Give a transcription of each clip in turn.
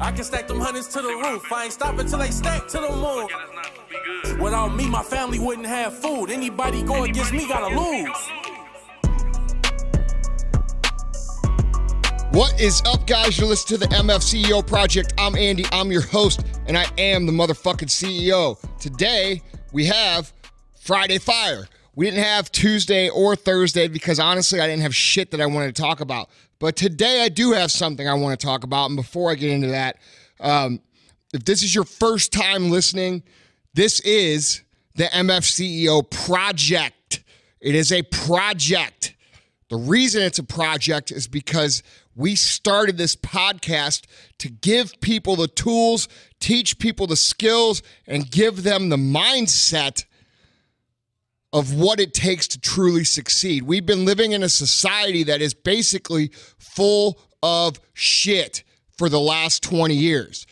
I can stack them hundreds to the roof. I ain't stopping till they stack to the moon. Without me, my family wouldn't have food. Anybody go against me gotta lose. What is up, guys? You're listening to the MFCEO Project. I'm Andy. I'm your host, and I am the motherfucking CEO. Today, we have Friday Fire. We didn't have Tuesday or Thursday because, honestly, I didn't have shit that I wanted to talk about. But today, I do have something I want to talk about. And before I get into that, if this is your first time listening, this is the MFCEO Project. It is a project. The reason it's a project is because we started this podcast to give people the tools, teach people the skills, and give them the mindset of what it takes to truly succeed. We've been living in a society that is basically full of shit for the last 20 years.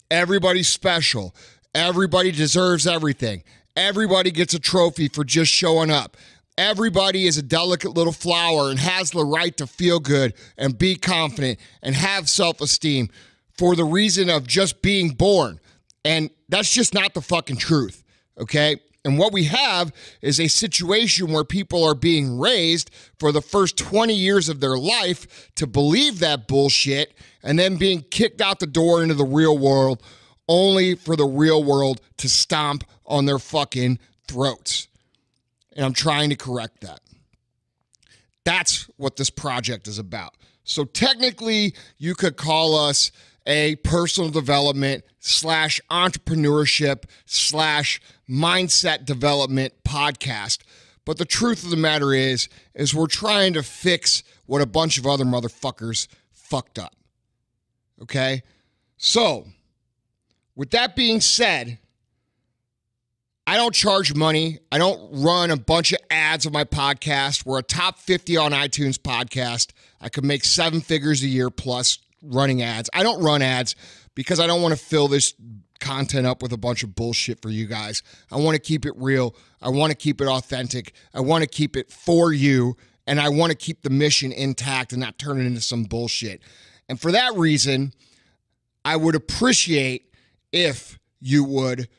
Everybody's special. Everybody deserves everything. Everybody gets a trophy for just showing up. Everybody is a delicate little flower and has the right to feel good and be confident and have self-esteem for the reason of just being born. And that's just not the fucking truth, okay? And what we have is a situation where people are being raised for the first 20 years of their life to believe that bullshit and then being kicked out the door into the real world only for the real world to stomp on their fucking throats. And I'm trying to correct that. That's what this project is about. So technically, you could call us a personal development / entrepreneurship / mindset development podcast. But the truth of the matter is we're trying to fix what a bunch of other motherfuckers fucked up. Okay? So, with that being said, I don't charge money. I don't run a bunch of ads on my podcast. We're a top 50 on iTunes podcast. I could make 7 figures a year plus running ads. I don't run ads because I don't want to fill this content up with a bunch of bullshit for you guys. I want to keep it real. I want to keep it authentic. I want to keep it for you, and I want to keep the mission intact and not turn it into some bullshit. And for that reason, I would appreciate if you would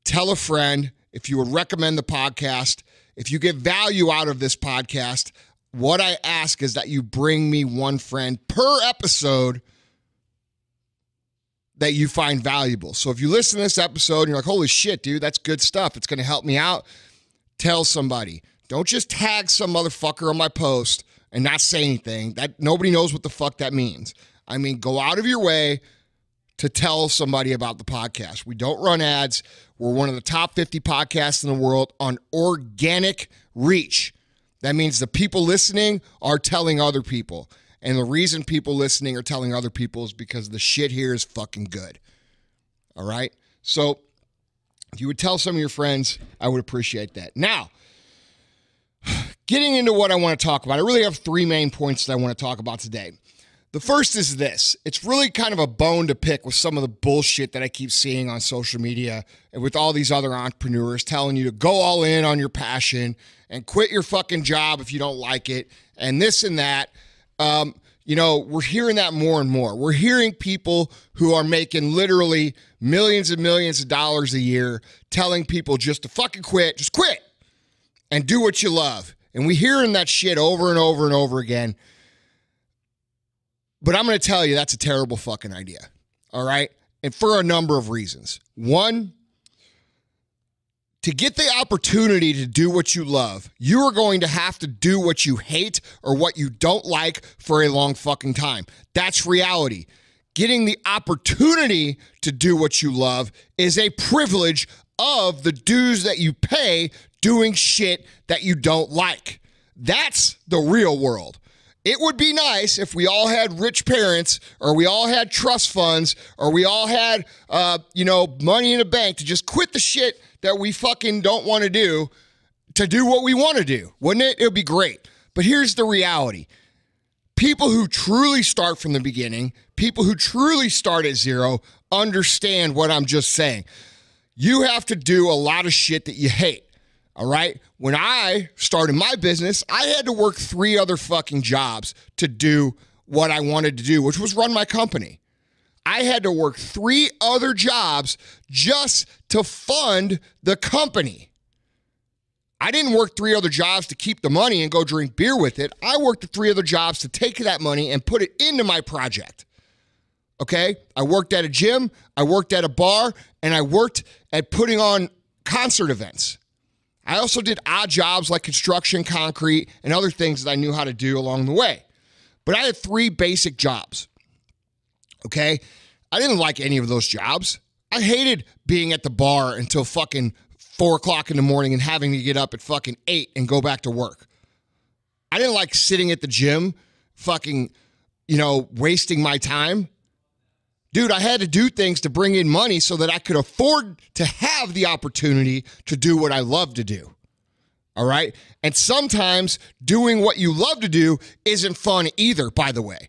tell a friend, if you would recommend the podcast, if you get value out of this podcast, what I ask is that you bring me one friend per episode that you find valuable. So if you listen to this episode and you're like, holy shit, dude, that's good stuff. It's going to help me out. Tell somebody. Don't just tag some motherfucker on my post and not say anything. That nobody knows what the fuck that means. I mean, go out of your way to tell somebody about the podcast. We don't run ads. We're one of the top 50 podcasts in the world on organic reach. That means the people listening are telling other people. And the reason people listening are telling other people is because the shit here is fucking good. All right? So if you would tell some of your friends, I would appreciate that. Now, getting into what I want to talk about, I really have 3 main points that I want to talk about today. The first is this. It's really kind of a bone to pick with some of the bullshit that I keep seeing on social media and with all these other entrepreneurs telling you to go all in on your passion and quit your fucking job if you don't like it and this and that. We're hearing that more and more. We're hearing people who are making literally millions and millions of dollars a year telling people just to fucking quit, just quit and do what you love. And we're hearing that shit over and over and over again. But I'm going to tell you that's a terrible fucking idea, all right? And for a number of reasons. One, to get the opportunity to do what you love, you are going to have to do what you hate or what you don't like for a long fucking time. That's reality. Getting the opportunity to do what you love is a privilege of the dues that you pay doing shit that you don't like. That's the real world. It would be nice if we all had rich parents or we all had trust funds or we all had, money in a bank to just quit the shit that we fucking don't want to do what we want to do. Wouldn't it? It would be great. But here's the reality. People who truly start from the beginning, people who truly start at zero, understand what I'm just saying. You have to do a lot of shit that you hate. All right. When I started my business, I had to work 3 other fucking jobs to do what I wanted to do, which was run my company. I had to work 3 other jobs just to fund the company. I didn't work 3 other jobs to keep the money and go drink beer with it. I worked the 3 other jobs to take that money and put it into my project. Okay? I worked at a gym, I worked at a bar, and I worked at putting on concert events. I also did odd jobs like construction, concrete, and other things that I knew how to do along the way. But I had 3 basic jobs. Okay? I didn't like any of those jobs. I hated being at the bar until fucking 4 o'clock in the morning and having to get up at fucking 8 and go back to work. I didn't like sitting at the gym fucking, wasting my time. Dude, I had to do things to bring in money so that I could afford to have the opportunity to do what I love to do. All right? And sometimes doing what you love to do isn't fun either, by the way.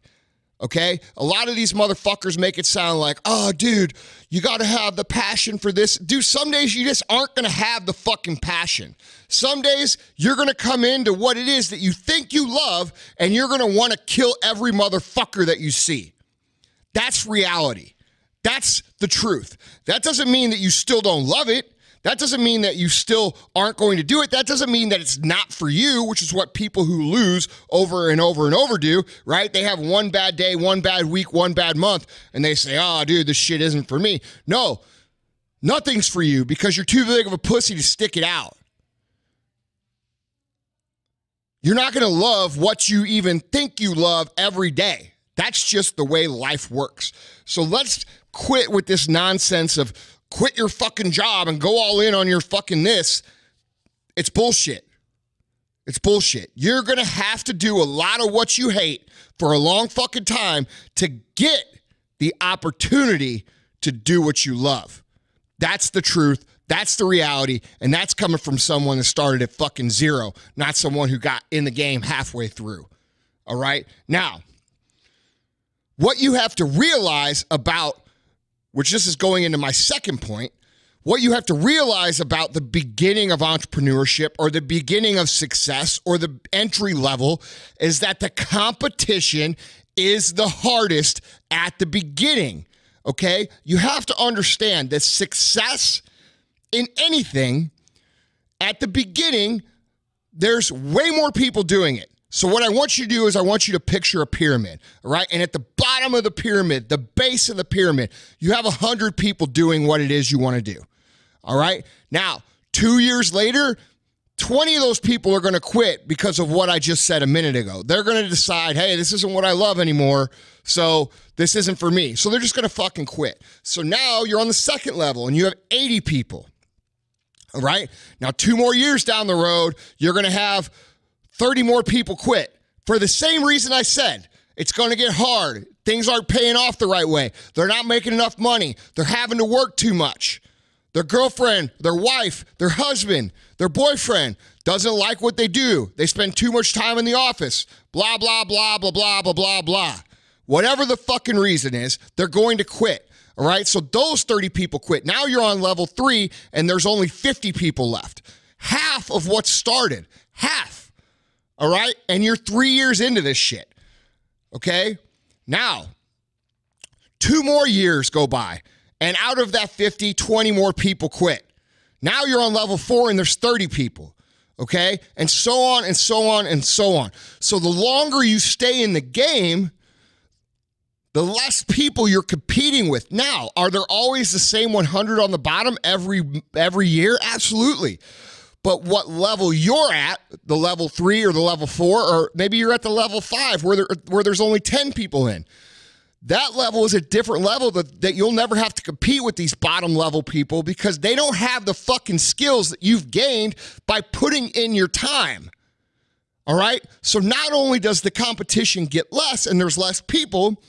Okay? A lot of these motherfuckers make it sound like, oh, dude, you got to have the passion for this. Dude, some days you just aren't going to have the fucking passion. Some days you're going to come into what it is that you think you love, and you're going to want to kill every motherfucker that you see. That's reality. That's the truth. That doesn't mean that you still don't love it. That doesn't mean that you still aren't going to do it. That doesn't mean that it's not for you, which is what people who lose over and over and over do, right? They have one bad day, one bad week, one bad month, and they say, oh, dude, this shit isn't for me. No, nothing's for you because you're too big of a pussy to stick it out. You're not going to love what you even think you love every day. That's just the way life works. So let's quit with this nonsense of quit your fucking job and go all in on your fucking this. It's bullshit. It's bullshit. You're going to have to do a lot of what you hate for a long fucking time to get the opportunity to do what you love. That's the truth. That's the reality. And that's coming from someone that started at fucking 0, not someone who got in the game halfway through. All right? Now, what you have to realize about, which this is going into my second point, what you have to realize about the beginning of entrepreneurship or the beginning of success or the entry level is that the competition is the hardest at the beginning, okay? You have to understand that success in anything, at the beginning, there's way more people doing it. So what I want you to do is I want you to picture a pyramid, all right? And at the bottom of the pyramid, the base of the pyramid, you have 100 people doing what it is you want to do, all right? Now, 2 years later, 20 of those people are going to quit because of what I just said a minute ago. They're going to decide, hey, this isn't what I love anymore, so this isn't for me. So they're just going to fucking quit. So now you're on the second level and you have 80 people, all right? Now, 2 more years down the road, you're going to have 30 more people quit for the same reason I said. It's going to get hard. Things aren't paying off the right way. They're not making enough money. They're having to work too much. Their girlfriend, their wife, their husband, their boyfriend doesn't like what they do. They spend too much time in the office. Blah, blah, blah, blah, blah, blah, blah, blah. Whatever the fucking reason is, they're going to quit. All right? So those 30 people quit. Now you're on level 3 and there's only 50 people left. Half of what started. Half. All right? And you're 3 years into this shit. Okay? Now, 2 more years go by. And out of that 50, 20 more people quit. Now you're on level 4 and there's 30 people. Okay? And so on and so on and so on. So the longer you stay in the game, the less people you're competing with. Now, are there always the same 100 on the bottom every year? Absolutely. But what level you're at, the level 3 or the level 4, or maybe you're at the level 5 where there's only 10 people in. That level is a different level that you'll never have to compete with these bottom level people because they don't have the fucking skills that you've gained by putting in your time. All right? So not only does the competition get less and there's less people,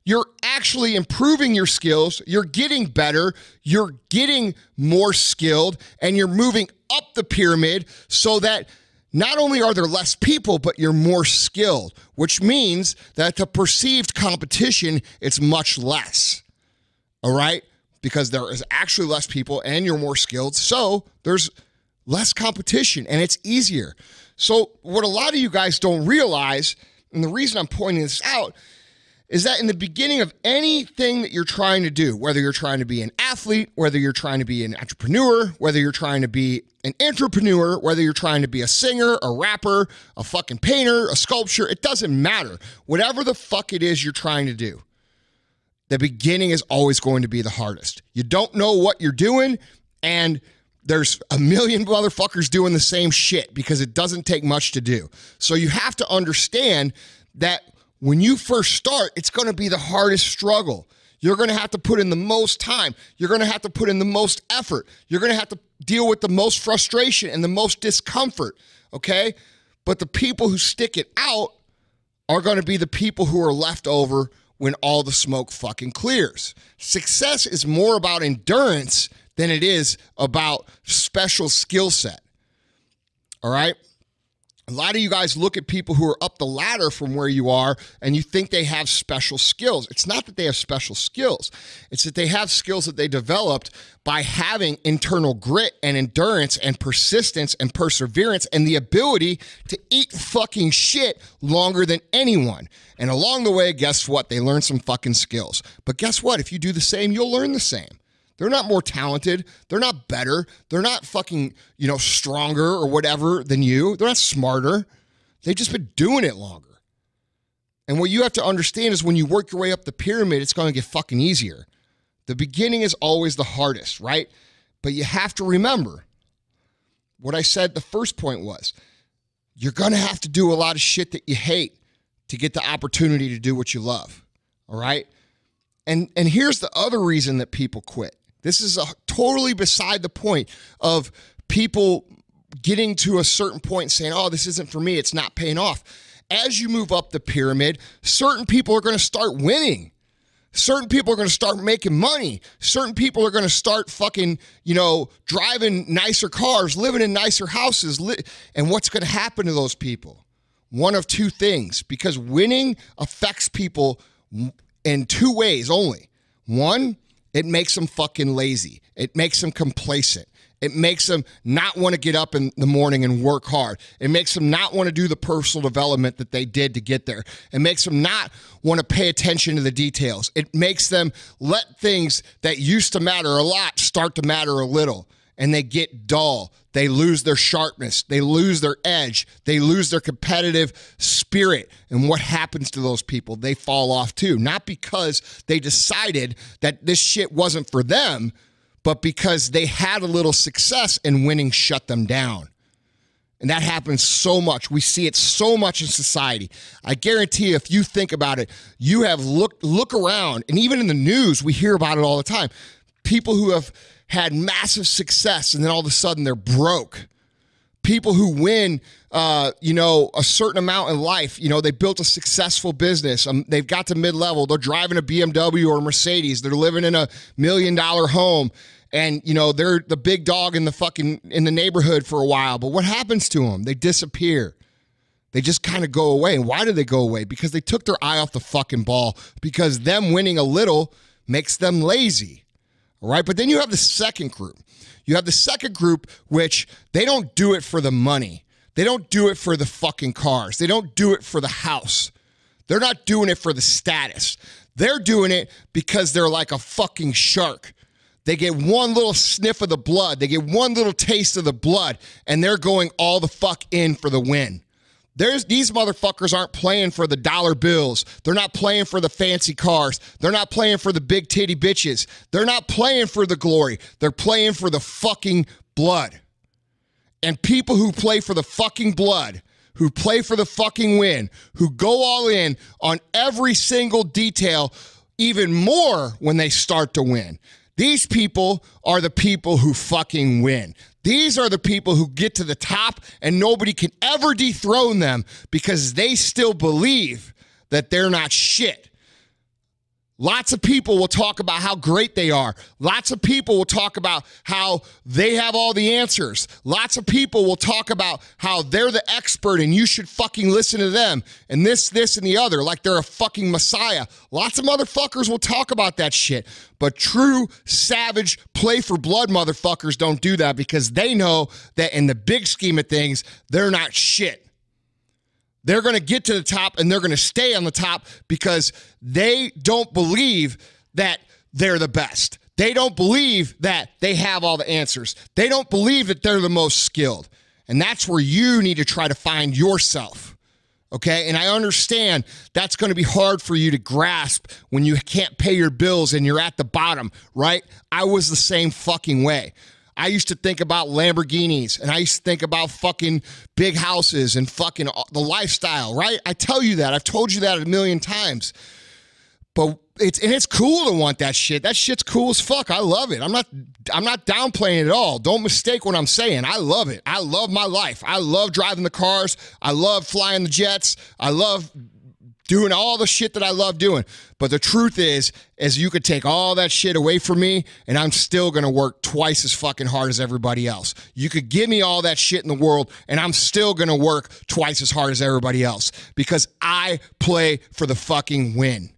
you're actually improving your skills, you're getting better, you're getting more skilled, and you're moving up the pyramid so that not only are there less people, but you're more skilled, which means that the perceived competition is much less, all right? Because there is actually less people and you're more skilled, so there's less competition and it's easier. So what a lot of you guys don't realize, and the reason I'm pointing this out, is that in the beginning of anything that you're trying to do, whether you're trying to be an athlete, whether you're trying to be an entrepreneur, whether you're trying to be an entrepreneur, whether you're trying to be a singer, a rapper, a fucking painter, a sculptor, it doesn't matter. Whatever the fuck it is you're trying to do, the beginning is always going to be the hardest. You don't know what you're doing, and there's a million motherfuckers doing the same shit because it doesn't take much to do. So you have to understand that when you first start, it's going to be the hardest struggle. You're going to have to put in the most time. You're going to have to put in the most effort. You're going to have to deal with the most frustration and the most discomfort, okay? But the people who stick it out are going to be the people who are left over when all the smoke fucking clears. Success is more about endurance than it is about special skill set, all right? A lot of you guys look at people who are up the ladder from where you are and you think they have special skills. It's not that they have special skills. It's that they have skills that they developed by having internal grit and endurance and persistence and perseverance and the ability to eat fucking shit longer than anyone. And along the way, guess what? They learn some fucking skills. But guess what? If you do the same, you'll learn the same. They're not more talented. They're not better. They're not fucking, stronger or whatever than you. They're not smarter. They've just been doing it longer. And what you have to understand is when you work your way up the pyramid, it's going to get fucking easier. The beginning is always the hardest, right? But you have to remember what I said the first point was, you're going to have to do a lot of shit that you hate to get the opportunity to do what you love, all right? And here's the other reason that people quit. This is totally beside the point of people getting to a certain point and saying, oh, this isn't for me. It's not paying off. As you move up the pyramid, certain people are going to start winning. Certain people are going to start making money. Certain people are going to start fucking, driving nicer cars, living in nicer houses. And what's going to happen to those people? One of two things, because winning affects people in two ways only. One, it makes them fucking lazy. It makes them complacent. It makes them not want to get up in the morning and work hard. It makes them not want to do the personal development that they did to get there. It makes them not want to pay attention to the details. It makes them let things that used to matter a lot start to matter a little. And they get dull. They lose their sharpness. They lose their edge. They lose their competitive spirit. And what happens to those people? They fall off too. Not because they decided that this shit wasn't for them, but because they had a little success and winning shut them down. And that happens so much. We see it so much in society. I guarantee you, if you think about it, you have look around, and even in the news, we hear about it all the time. People who have had massive success and then all of a sudden they're broke. People who win, a certain amount in life, they built a successful business. They've got to mid-level. They're driving a BMW or a Mercedes. They're living in $1 million home. And, they're the big dog in the neighborhood for a while. But what happens to them? They disappear. They just kind of go away. And why do they go away? Because they took their eye off the fucking ball. Because them winning a little makes them lazy. All right, but then you have the second group. You have the second group, which they don't do it for the money. They don't do it for the fucking cars. They don't do it for the house. They're not doing it for the status. They're doing it because they're like a fucking shark. They get one little sniff of the blood. They get one little taste of the blood, and they're going all the fuck in for the win. These motherfuckers aren't playing for the dollar bills. They're not playing for the fancy cars. They're not playing for the big titty bitches. They're not playing for the glory. They're playing for the fucking blood. And people who play for the fucking blood, who play for the fucking win, who go all in on every single detail, even more when they start to win. These people are the people who fucking win. These are the people who get to the top and nobody can ever dethrone them because they still believe that they're not shit. Lots of people will talk about how great they are. Lots of people will talk about how they have all the answers. Lots of people will talk about how they're the expert and you should fucking listen to them and this, and the other, like they're a fucking messiah. Lots of motherfuckers will talk about that shit. But true, savage, play for blood motherfuckers don't do that because they know that in the big scheme of things, they're not shit. They're going to get to the top and they're going to stay on the top because they don't believe that they're the best. They don't believe that they have all the answers. They don't believe that they're the most skilled. And that's where you need to try to find yourself. Okay? And I understand that's going to be hard for you to grasp when you can't pay your bills and you're at the bottom, right? I was the same fucking way. I used to think about Lamborghinis and I used to think about fucking big houses and fucking the lifestyle, right? I tell you that. I've told you that a million times. But it's cool to want that shit. That shit's cool as fuck. I love it. I'm not downplaying it at all. Don't mistake what I'm saying. I love it. I love my life. I love driving the cars. I love flying the jets. I love doing all the shit that I love doing. But the truth is you could take all that shit away from me and I'm still going to work twice as fucking hard as everybody else. You could give me all that shit in the world and I'm still going to work twice as hard as everybody else because I play for the fucking win.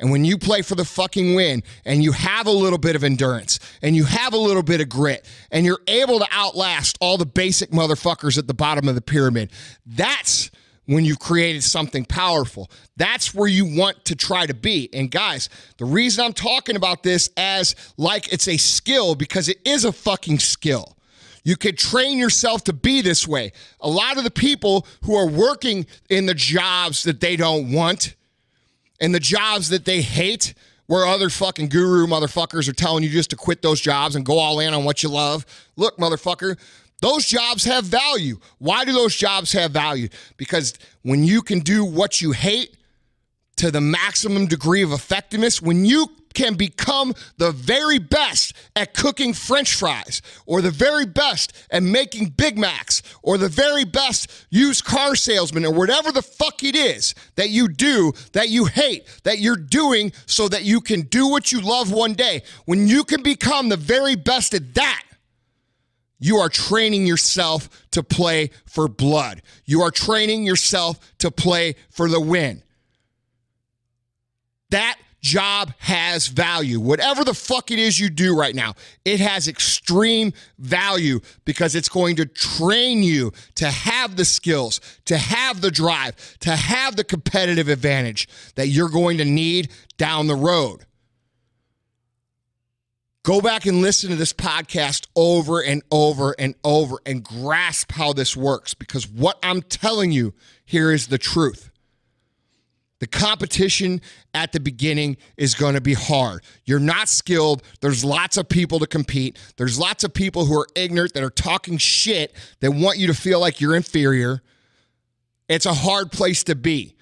And when you play for the fucking win and you have a little bit of endurance and you have a little bit of grit and you're able to outlast all the basic motherfuckers at the bottom of the pyramid, that's when you've created something powerful. That's where you want to try to be. And guys, the reason I'm talking about this as like it's a skill, because it is a fucking skill. You could train yourself to be this way. A lot of the people who are working in the jobs that they don't want and the jobs that they hate, where other fucking guru motherfuckers are telling you just to quit those jobs and go all in on what you love. Look, motherfucker, those jobs have value. Why do those jobs have value? Because when you can do what you hate to the maximum degree of effectiveness, when you can become the very best at cooking French fries, or the very best at making Big Macs, or the very best used car salesman, or whatever the fuck it is that you do, that you hate, that you're doing so that you can do what you love one day, when you can become the very best at that, you are training yourself to play for blood. You are training yourself to play for the win. That job has value. Whatever the fuck it is you do right now, it has extreme value because it's going to train you to have the skills, to have the drive, to have the competitive advantage that you're going to need down the road. Go back and listen to this podcast over and over and over and grasp how this works, because what I'm telling you here is the truth. The competition at the beginning is going to be hard. You're not skilled. There's lots of people to compete. There's lots of people who are ignorant, that are talking shit, that want you to feel like you're inferior. It's a hard place to be.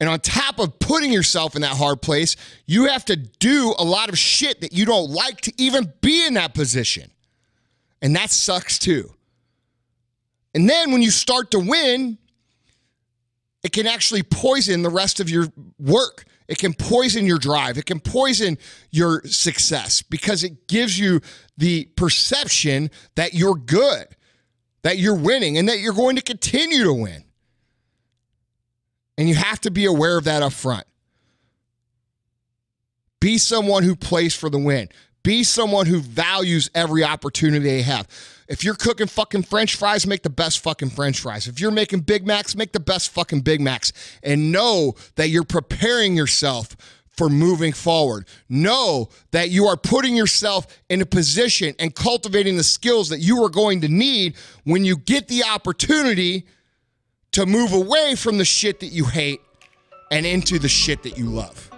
And on top of putting yourself in that hard place, you have to do a lot of shit that you don't like to even be in that position. And that sucks too. And then when you start to win, it can actually poison the rest of your work. It can poison your drive. It can poison your success because it gives you the perception that you're good, that you're winning, and that you're going to continue to win. And you have to be aware of that up front. Be someone who plays for the win. Be someone who values every opportunity they have. If you're cooking fucking French fries, make the best fucking French fries. If you're making Big Macs, make the best fucking Big Macs. And know that you're preparing yourself for moving forward. Know that you are putting yourself in a position and cultivating the skills that you are going to need when you get the opportunity to move away from the shit that you hate and into the shit that you love.